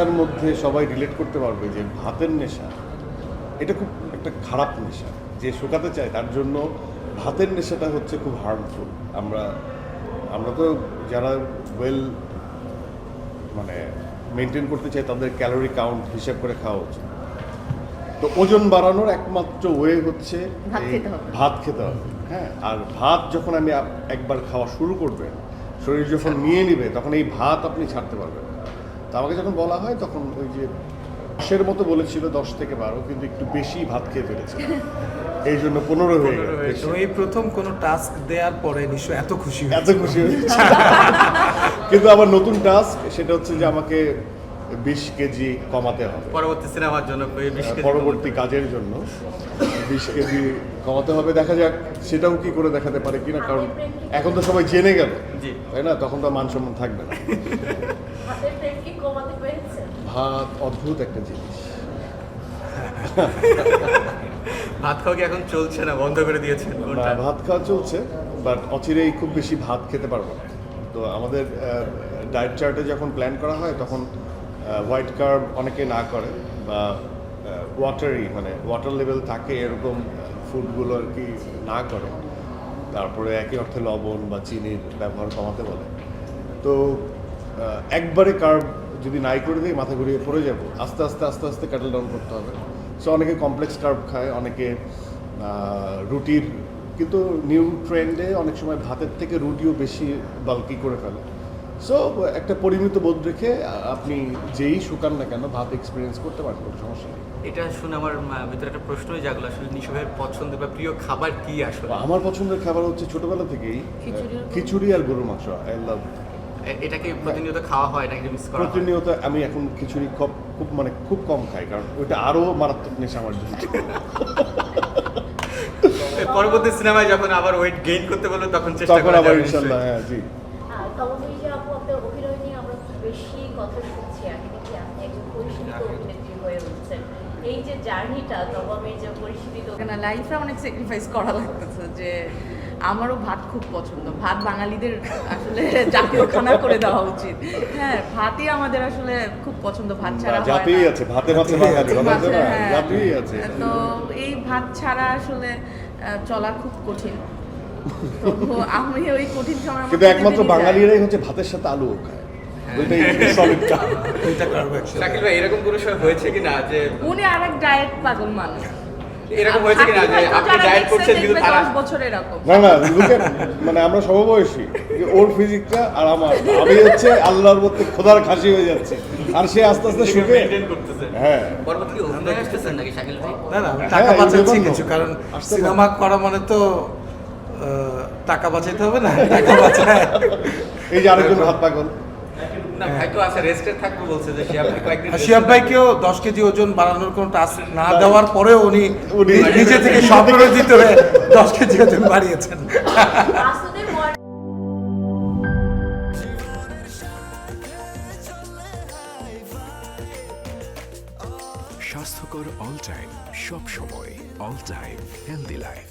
নেশার মধ্যে সবাই রিলেট করতে পারবে যে ভাতের নেশা এটা খুব একটা খারাপ নেশা। যে শুকাতে চায় তার জন্য ভাতের নেশাটা হচ্ছে খুব হার্মফুল। আমরা তো যারা ওয়েল মানে মেনটেন করতে চাই তাদের ক্যালোরি কাউন্ট হিসাব করে খাওয়া উচিত। তো ওজন বাড়ানোর একমাত্র ওয়ে হচ্ছে ভাত খেতে হবে। হ্যাঁ, আর ভাত যখন আমি একবার খাওয়া শুরু করবেন, শরীর যখন নিয়ে নিবে তখন এই ভাত আপনি ছাড়তে পারবেন। তো আমাকে যখন বলা হয় তখন ওই যে 10-এর মতো বলেছিল, 10 থেকে 12, কিন্তু একটু বেশি ভাত খেয়ে ফেলেছে, এই জন্য 15 হয়ে গেল। এই প্রথম কোনো টাস্ক দেওয়ার পরে নিশ্চয়ই এত খুশি হয়েছে। কিন্তু আবার নতুন টাস্ক, সেটা হচ্ছে যে আমাকে 20 কেজি কমাতে হবে পরবর্তী সিনেমার জন্য, পরবর্তী কাজের জন্য 20 কেজি কমাতে হবে। দেখা যাক সেটাও কি করে দেখাতে পারে কিনা, কারণ এখন তো সবাই জেনে গেল, তাই না? তখন তো মান সম্মান থাকবে না। ভাত অদ্ভুত একটা জিনিস। ভাত খাওয়া কি এখন চলছে না, বন্ধ করে দিয়েছেন? ভাত খাওয়া চলছে, বাট অচিরেই খুব বেশি ভাত খেতে পারবো না। তো আমাদের ডায়েট চার্টে যখন প্ল্যান করা হয় তখন হোয়াইট কার্ব অনেকে না করে, বা ওয়াটারি মানে ওয়াটার লেভেল থাকে এরকম ফুডগুলো আর কি না করে। তারপরে একই অর্থে লবণ বা চিনির ব্যবহার কমাতে বলে। তো একবারে কার্ব যদি নাই করে দিই মাথা ঘুরিয়ে পড়ে যাব। আস্তে আস্তে কাটল ডাউন করতে হবে। সো অনেকে কমপ্লেক্স কার্ব খায়, অনেকে রুটির, কিন্তু নিউ ট্রেন্ডে অনেক সময় ভাতের থেকে রুটিও বেশি বাল্কি করে ফেলে। সো একটা পরিমিত বোধ রেখে আপনি যেই শুকান না কেন ভাত এক্সপিরিয়েন্স করতে পারেন, কোনো সমস্যা নেই। এটা শুনে আমার ভিতরে একটা প্রশ্নই জাগলো, আসলে নিশু ভাইয়ের পছন্দ বা প্রিয় খাবার কি আসলে? আমার পছন্দের খাবার হচ্ছে ছোটবেলা থেকেই খিচুড়ি আর গরুর মাংস। I love. এটাকে প্রতিনিয়ত খাওয়া হয় নাকি মিস করা হয়? প্রতিনিয়ত। আমি এখন খিচুড়ি খুব কম খাই, কারণ ওইটা আরো মারাত্মক নেশা আমার জন্য। পরবর্তী সিনেমায় যখন আবার ওয়েট গেইন করতে বলবো তখন চেষ্টা তখন করা আবার যাবে ইনশাআল্লাহ। নিশ্চয়ই। হ্যাঁ, জি। তবে যে আপু আপনার অভিনয় নিয়ে আমরা বেশি কথা শুনছি, আমি দেখি আপনি একজন পরিচালিত অভিনেত্রী হয়ে উঠছেন। এই যে জার্নিটা, তবে যে পরিচালিত না, লাইফে অনেক স্যাক্রিফাইস করা লাগতেছে। যে আমারও ভাত খুব পছন্দ। ভাত বাঙালিদের আসলে জাতীয় খানা করে দেওয়া উচিত। হ্যাঁ, ভাতই আমাদের আসলে খুব পছন্দ। ভাত ছাড়া হয় জাতিই না। আছে, ভাতে ভাতে বাঙালি, কথা আছে না? হ্যাঁ। জাতিই আছে। তো এই ভাত ছাড়া আসলে চলা খুব কঠিন। তো আমি ওই কঠিন সময় কিন্তু একমাত্র বাঙালিরাই হচ্ছে ভাতের সাথে আলুও খায়। ওইটাই সলিড কার্ব। শাকিল ভাই, এরকম কোনো সময় হয়েছে কিনা যে উনি আরেক ডায়েট পাগল মানুষ। এরকম হয়েছে কিনা যে আপনি ডায়েট করছেন কিন্তু তারা 10 বছর এরকম। না, মানে আমরা সমবয়সী, যে ওর ফিজিকটা আর আমার, আমি হচ্ছে আল্লাহর মধ্যে খোদার খাসি হয়ে যাচ্ছে, আর সে আস্তে আস্তে শুকে মেইনটেইন করতেছেন। হ্যাঁ। পরবর্তী অভিনয় আসতেছেন নাকি শাকিল ভাই? না টাকা বাঁচাচ্ছি হ্যাঁ, কিছু, কারণ আসতে সিনেমা করা মানে তো টাকা বাঁচাইতে হবে না, টাকা বাঁচায়। এই যে আরেকজন ভাত পাগল। না ভাই তো আছে, রেস্টে থাকবো বলছে যে শিহাব ভাই কয়েকদিন শিহাব ভাইকেও 10 কেজি ওজন বাড়ানোর কোনো টাস্ক না দেওয়ার পরেও উনি নিজে থেকে স্বপ্রণোদিত হয়ে 10 কেজি ওজন বাড়িয়েছেন। মাসুদের স্বাস্থ্যকর অল টাইম, সব সময় অল টাইম হেলদি লাইফ।